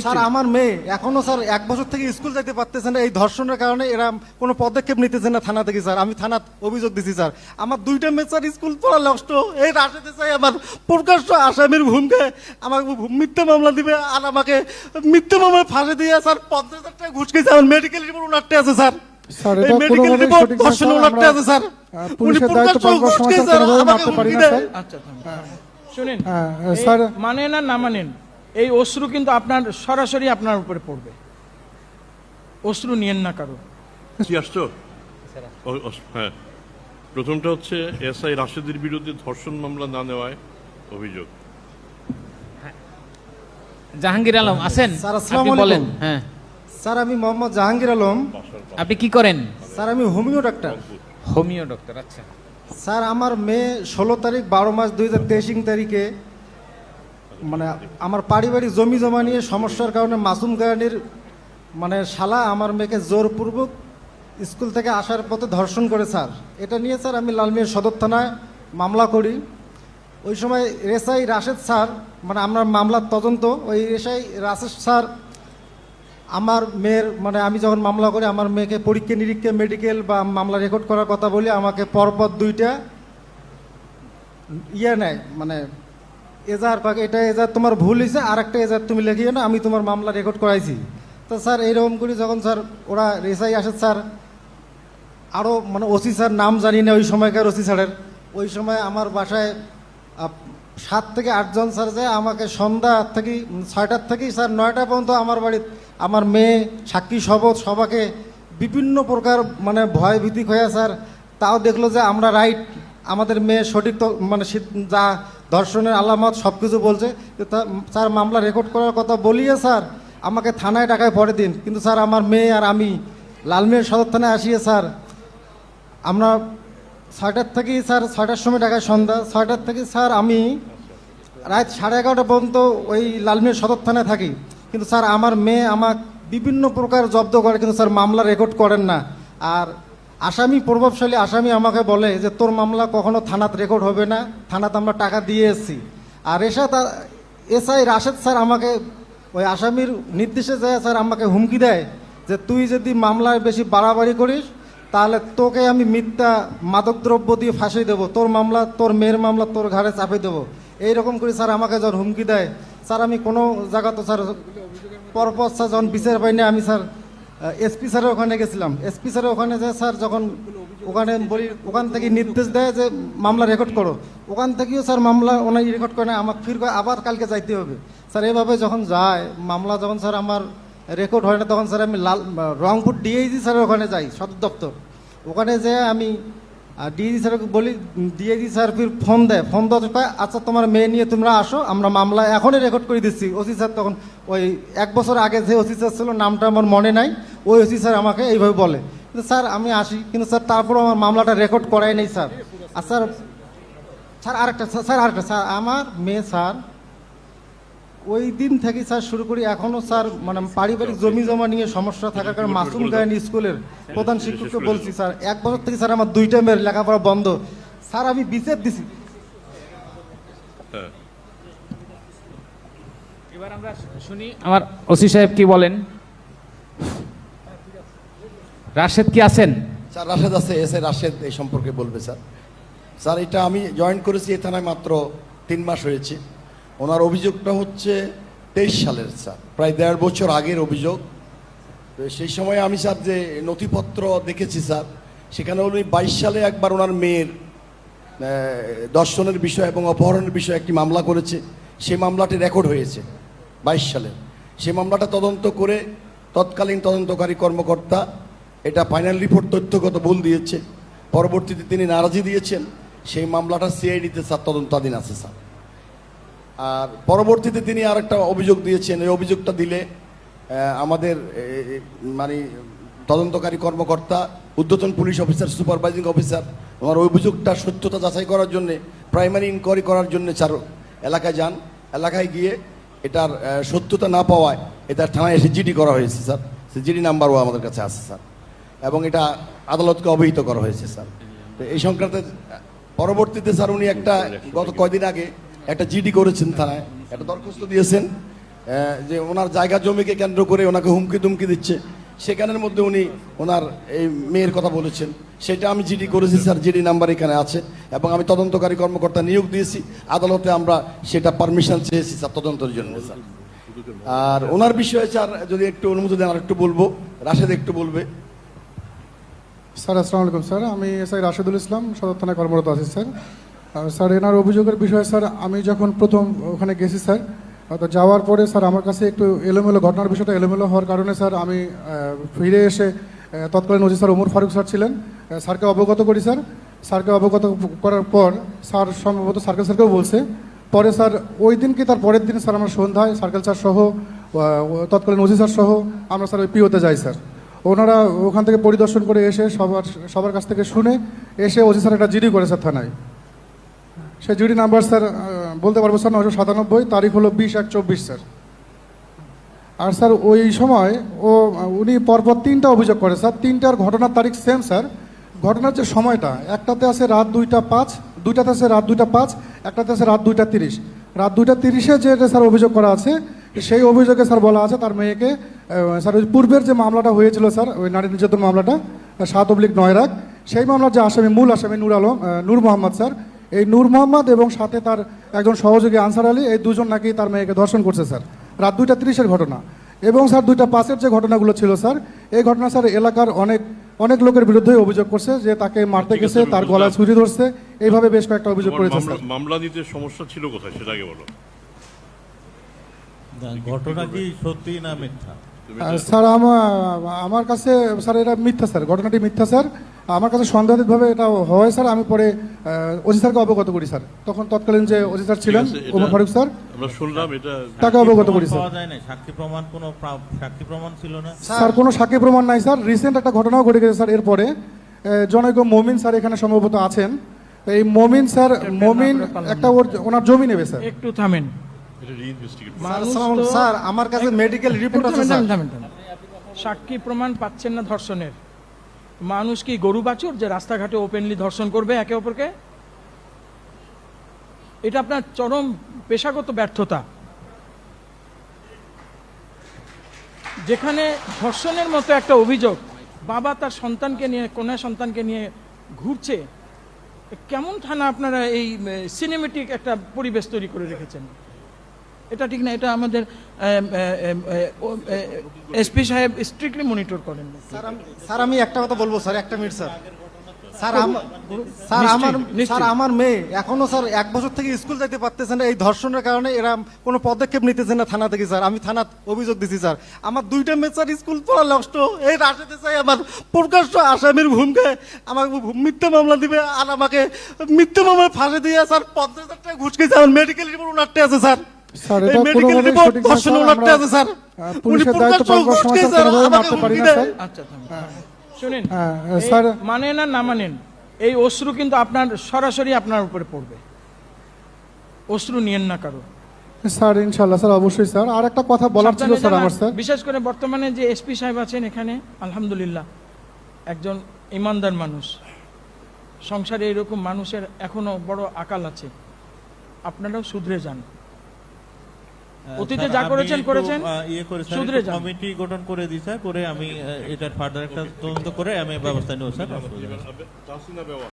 Sir আমার মেয়ে এখনো স্যার 1 বছর থেকে স্কুল যাইতে পারতেছে না এই ধর্ষণের কারণে। এরা কোনো পদক্ষেপ নিতেছে না থানা থেকে স্যার। আমি থানা অভিযোগ দিছি স্যার। আমার 2টা মেয়ে স্যার স্কুল পড়া নষ্ট। এই রাশেদে চাই আমার প্রকাশ্য আসামির ভূমিকা আমাকে মিথ্যা মামলা দিবে আর আমাকে মিথ্যা মামলায় ফাঁসি দিয়ে স্যার 50,000 টাকা ঘুষ খেয়েছে। আমার মেডিকেল রিপোর্ট ওনারটা আছে স্যার। স্যার এই এটা মেডিকেল কোনোভাবেই রিপোর্ট সঠিক না ধর্ষণ স্যার। ওনারটা আছে স্যার। উনি পুলিশের দায়িত্ব প্রকাশ্য পালবার ঘুষ সময় খেয়েছে স্যার কোনোভাবে আমাকে মারতে পারি হুমকি না দেয়। স্যার। আচ্ছা শুনেন, হ্যাঁ, এই স্যার। মানেন আর না মানেন, এই অশ্রু কিন্তু আপনার সরাসরি আপনার উপরে পড়বে। অশ্রু নিয়েন না কারো। কি আসছো? হ্যাঁ, প্রথমটা হচ্ছে এসআই রাশেদের বিরুদ্ধে ধর্ষণ মামলা না নেওয়ায় অভিযোগ। জাহাঙ্গীর আলম আছেন? স্যার, আসসালামু আপনি বলেন। আলাইকুম। হ্যাঁ, স্যার আমি মোহাম্মদ জাহাঙ্গীর আলম। আপনি কি করেন? স্যার আমি হোমিও ডাক্তার। Homeo doctor. আচ্ছা, স্যার আমার মেয়ে 16 তারিখ 12 মাস 2023 তারিখে মানে আমার পারিবারিক জমি জমা নিয়ে সমস্যার কারণে মাসুম গায়ানির মানে শালা আমার মেয়েকে জোরপূর্বক স্কুল থেকে আসার পথে ধর্ষণ করে স্যার। এটা নিয়ে স্যার আমি লালমিয়া সদর থানায় মামলা করি। ওই সময় এসআই রাশেদ স্যার মানে আমার মামলার তদন্ত ওই এসআই রাশেদ স্যার আমার মেয়ের মানে আমি যখন মামলা করি আমার মেয়েকে পরীক্ষা নিরীক্ষা মেডিকেল বা মামলা রেকর্ড করার কথা বলি আমাকে পরপর 2টা নেয় মানে এজাহার পাকে এটা এজাহার তোমার ভুল হয়েছে আর একটা এজাহার তুমি লিখিয়ে না আমি তোমার মামলা রেকর্ড করাইছি। তো স্যার এইরকম করি যখন স্যার ওরা রেসাই আসে স্যার আরও মানে ওসি স্যার নাম জানি না ওই সময়কার ওসি স্যারের। ওই সময় আমার বাসায় 7 থেকে 8 জন স্যার যায় আমাকে সন্ধ্যা থেকে 6টার থেকেই স্যার 9টা পর্যন্ত আমার বাড়ির আমার মেয়ে সাক্ষী শপথ সবাকে বিভিন্ন প্রকার মানে ভয় ভীতি হয়ে স্যার তাও দেখলো যে আমরা রাইট আমাদের মেয়ে সঠিক মানে যা ধর্ষণের আলামত সব কিছু বলছে। স্যার মামলা রেকর্ড করার কথা বলিয়ে স্যার আমাকে থানায় ডাকায় পরে দিন। কিন্তু স্যার আমার মেয়ে আর আমি লালমিয়া সদর থানায় আসিয়ে স্যার আমরা 6টার থেকেই স্যার 6টার সময় ডাকায় সন্ধ্যা 6টার থেকে স্যার আমি রাত 11:30 পর্যন্ত ওই লালমিয়া সদর থানায় থাকি। কিন্তু স্যার আমার মেয়ে আমাকে বিভিন্ন প্রকার জব্দ করে কিন্তু স্যার মামলা রেকর্ড করেন না। আর আসামি প্রভাবশালী আসামি আমাকে বলে যে তোর মামলা কখনো থানাতে রেকর্ড হবে না, থানাতে আমরা টাকা দিয়ে এসেছি। আর এসআই রাশেদ স্যার আমাকে ওই আসামির নির্দেশে যায় স্যার আমাকে হুমকি দেয় যে তুই যদি মামলায় বেশি বাড়াবাড়ি করিস তাহলে তোকে আমি মিথ্যা মাদকদ্রব্য দিয়ে ফাঁসিয়ে দেবো, তোর মামলা তোর মেয়ের মামলা তোর ঘাড়ে চাপিয়ে দেবো। এইরকম করে স্যার আমাকে যখন হুমকি দেয় স্যার আমি কোনো জায়গা তো স্যার পরপর স্যার যখন বিচার পাইনি আমি স্যার এসপি স্যারের ওখানে গেছিলাম। এসপি স্যারের ওখানে যায় স্যার যখন ওখানে বলি ওখান থেকে নির্দেশ দেয় যে মামলা রেকর্ড করো, ওখান থেকেও স্যার মামলা ওনাই রেকর্ড করে না আমাকে ফির আবার কালকে যাইতে হবে। স্যার এভাবে যখন যায় মামলা যখন স্যার আমার রেকর্ড হয় না তখন স্যার আমি রংপুর ডিআইজি স্যারের ওখানে যাই সদর দপ্তর। ওখানে যেয়ে আমি ডিআইজি স্যারকে বলি, ডিআইজি স্যার ফির ফোন দেয়, ফোন দেওয়ার কয় আচ্ছা তোমার মেয়ে নিয়ে তোমরা আসো আমরা মামলা এখনই রেকর্ড করে দিচ্ছি। ওসি স্যার তখন ওই 1 বছর আগে যে ওসি স্যার ছিল নামটা আমার মনে নাই, ওই ওসি স্যার আমাকে এইভাবে বলে। কিন্তু স্যার আমি আসি কিন্তু স্যার তারপরও আমার মামলাটা রেকর্ড করাই নেই স্যার। আর স্যার আরেকটা স্যার আমার মেয়ে স্যার ওই দিন থেকে স্যার শুরু করি এখনো স্যার মানে পারিবারিক জমি জমা নিয়ে সমস্যা থাকার কারণে মাসুম গায়ানি স্কুলের প্রধান শিক্ষককে বলছি স্যার 1 বছর থেকে স্যার আমার 2টা মেয়ের লেখাপড়া বন্ধ। স্যার আমি বিচার দিছি। এবার আমরা শুনি আমার ওসি সাহেব কি বলেন। রাশেদ কি আছেন? স্যার রাশেদ আছে, এসআই রাশেদ এই সম্পর্কে বলবে স্যার। স্যার এটা আমি জয়েন করেছি এই থানায় মাত্র 3 মাস হয়েছে। ওনার অভিযোগটা হচ্ছে 23 সালের স্যার, প্রায় 1.5 বছর আগের অভিযোগ। তো সেই সময় আমি স্যার যে নথিপত্র দেখেছি স্যার সেখানে উনি 22 সালে একবার ওনার মেয়ের দর্শনের বিষয় এবং অপহরণের বিষয়ে একটি মামলা করেছে। সেই মামলাটি রেকর্ড হয়েছে 22 সালে। সেই মামলাটা তদন্ত করে তৎকালীন তদন্তকারী কর্মকর্তা এটা ফাইনাল রিপোর্ট তথ্যগত ভুল দিয়েছে। পরবর্তীতে তিনি নারাজি দিয়েছেন। সেই মামলাটা সিআইডিতে স্যার তদন্তাধীন আছে স্যার। আর পরবর্তীতে তিনি আরেকটা অভিযোগ দিয়েছেন। এই অভিযোগটা দিলে আমাদের মানে তদন্তকারী কর্মকর্তা ঊর্ধ্বতন পুলিশ অফিসার সুপারভাইজিং অফিসার ওনার অভিযোগটা সত্যতা যাচাই করার জন্যে প্রাইমারি ইনকোয়ারি করার জন্য স্যার এলাকায় যান। এলাকায় গিয়ে এটার সত্যতা না পাওয়ায় এটার থানায় এসে জিডি করা হয়েছে স্যার। সে জিডি নাম্বারও আমাদের কাছে আছে স্যার এবং এটা আদালতকে অবহিত করা হয়েছে স্যার। তো এই সংক্রান্তে পরবর্তীতে স্যার উনি একটা গত কয়দিন আগে একটা জিডি করেছেন থানায়, একটা দরখাস্ত দিয়েছেন যে ওনার জায়গা জমিকে কেন্দ্র করে ওনাকে হুমকি তুমকি দিচ্ছে, সেখানের মধ্যে উনি ওনার এই মেয়ের কথা বলেছেন। সেটা আমি জিডি করেছি স্যার, জিডি নাম্বার এখানে আছে, এবং আমি তদন্তকারী কর্মকর্তা নিয়োগ দিয়েছি। আদালতে আমরা সেটা পারমিশন চেয়েছি স্যার তদন্তের জন্য স্যার। আর ওনার বিষয়ে স্যার যদি একটু অনুমতি দেন আর একটু বলবো, রাশেদ একটু বলবে। স্যার আসসালামু আলাইকুম স্যার, আমি এসআই রাশেদুল ইসলাম, সদর থানায় কর্মরত আছি স্যার। স্যার এনার অভিযোগের বিষয়ে স্যার আমি যখন প্রথম ওখানে গেছি স্যার, তো যাওয়ার পরে স্যার আমার কাছে একটু এলোমেলো, ঘটনার বিষয়টা এলোমেলো হওয়ার কারণে স্যার আমি ফিরে এসে তৎকালীন OC sir Omar Farooq sir ছিলেন, স্যারকে অবগত করি স্যার। স্যারকে অবগত করার পর স্যার সম্ভবত সার্কেল স্যারকেও বলছে। পরে স্যার ওই দিন কি তার পরের দিন স্যার আমরা সন্ধ্যায় সার্কেল স্যার সহ তৎকালীন ওসি স্যার সহ আমরা স্যার ওই পিওতে যাই স্যার। ওনারা ওখান থেকে পরিদর্শন করে এসে সবার কাছ থেকে শুনে এসে ওসি স্যার একটা জিডি করে স্যার থানায়। সেই জিডি নাম্বার স্যার বলতে পারবো স্যার 997, তারিখ হলো 20/1/24 স্যার। আর স্যার ওই সময় উনি পরপর 3টা অভিযোগ করে স্যার, 3টার ঘটনার তারিখ সেম স্যার। ঘটনার যে সময়টা, একটাতে আছে রাত 2:05, দুইটাতে আছে রাত 2:05, একটাতে আছে রাত 2:30। রাত 2:30-এ যে স্যার অভিযোগ করা আছে, সেই অভিযোগে স্যার বলা আছে তার মেয়েকে স্যার ওই পূর্বের যে মামলাটা হয়েছিল স্যার, ওই নারী নির্যাতন মামলাটা 7/9 সেই মামলার যে আসামি, মূল আসামি নূর মোহাম্মদ স্যার, এই নূর মোহাম্মদ এবং সাথে তার একজন সহযোগী আনসার আলী, এই দুজন নাকি তার মেয়েকে ধর্ষণ করছে স্যার। রাত 2:30-এর ঘটনা। এবং স্যার 2:05-এর যে ঘটনাগুলো ছিল স্যার, এই ঘটনা স্যার এলাকার অনেক লোকের বিরুদ্ধে অভিযোগ করছে যে তাকে মারতে ঠিক আছে, গেছে, তার গলায় ছুরি ধরছে, এইভাবে বেশ কয়েকটা অভিযোগ তোমার করেছে স্যার। মামলা নিতে সমস্যা ছিল কোথায় সেটা আগে বলো। ঘটনা কি সত্যি না মিথ্যা? তুমি স্যার আমার কাছে স্যার এটা মিথ্যা স্যার, ঘটনাটি মিথ্যা স্যার। আমার কাছে সন্দেহাতীতভাবে এটা হয় স্যার। আমি পরে ওসি স্যারকে অবগত করি স্যার, তখন তৎকালীন যে ওসি স্যার ছিলেন ঠিক আছে, এটা- ওমর ফারুক স্যার, আমরা শুনলাম এটা। তাকে অবগত করি স্যার। পাওয়া যায় না সাক্ষী প্রমাণ, কোনো সাক্ষী প্রমাণ ছিল না। স্যার কোনো সাক্ষী প্রমাণ নাই স্যার। রিসেন্ট একটা ঘটনাও ঘটে গেছে স্যার। এরপরে জনৈক মমিন স্যার এখানে সম্ভবত আছেন। এই মমিন স্যার, একটা ওনার জমি নেবে স্যার। একটু থামেন। এটা রিইনভেস্টিগেট মানুষ স্যার, তো- স্যার আমার কাছে মেডিকেল রিপোর্ট আছে স্যার। থামেন। সাক্ষী প্রমাণ পাচ্ছেন না ধর্ষণের। মানুষ কি গরু বাছুর যে রাস্তাঘাটে ওপেনলি ধর্ষণ করবে একে অপরকে? এটা আপনার চরম পেশাগত ব্যর্থতা। যেখানে ধর্ষণের মতো একটা অভিযোগ, বাবা তার সন্তানকে নিয়ে, কন্যা সন্তানকে নিয়ে ঘুরছে, কেমন থানা আপনারা এই সিনেমেটিক একটা পরিবেশ তৈরি করে রেখেছেন? এটা ঠিক না। এটা আমাদের এসপি সাহেব স্ট্রিক্টলি মনিটর করেন। স্যার আমি একটা কথা বলবো স্যার, 1 মিনিট স্যার। স্যার নিশ্চয়ই। আমার মেয়ে এখনো স্যার 1 বছর থেকে স্কুল যাইতে পারতেছে না এই ধর্ষণের কারণে। এরা কোনো পদক্ষেপ নিতেছে না থানা থেকে স্যার। আমি থানা অভিযোগ দিছি স্যার। আমার 2টা মেয়ে স্যার স্কুল পড়া নষ্ট। এই রাশেদে চাই আমার প্রকাশ্য আসামির ভূমিকায় আমাকে মিথ্যা মামলা দিবে, আর আমাকে মিথ্যা মামলায় ফাঁসি দিয়ে স্যার 50,000 টাকা ঘুষ খেয়েছে। আমার মেডিকেল রিপোর্ট ওনারটা আছে স্যার। স্যার এই এটা মেডিকেল কোনোভাবেই রিপোর্ট সঠিক না ধর্ষণ স্যার। ওনারটা আছে স্যার। পুলিশের উনি দায়িত্ব প্রকাশ্য পালবার ঘুষ সময় খেয়েছে, স্যার কোনোভাবেই আমাকে মারতে পারি হুমকি না দেয়। স্যার। আচ্ছা শুনেন, স্যার মানেন আর না মানেন, এই অশ্রু কিন্তু আপনার সরাসরি আপনার উপরে পড়বে। অশ্রু নিয়েন না কারো। স্যার ইনশাল্লাহ স্যার, অবশ্যই স্যার। আর একটা কথা বলার ছিল সাবধানে স্যার জানান, আমার স্যার। বিশেষ করে বর্তমানে যে এসপি সাহেব আছেন এখানে, আলহামদুলিল্লাহ একজন ইমানদার মানুষ। সংসারে এরকম মানুষের এখনো বড় আকাল আছে। আপনারাও শুধরে যান। অতীতে স্যার, যা আমি করেছেন একটু, করেছেন, ইয়ে করে স্যার, শুধরে একটু যান। কমিটি গঠন করে দিই স্যার, করে আমি এটার ফার্দার একটা তদন্ত করে আমি ব্যবস্থা নেব স্যার। তাহসিনা বেওয়া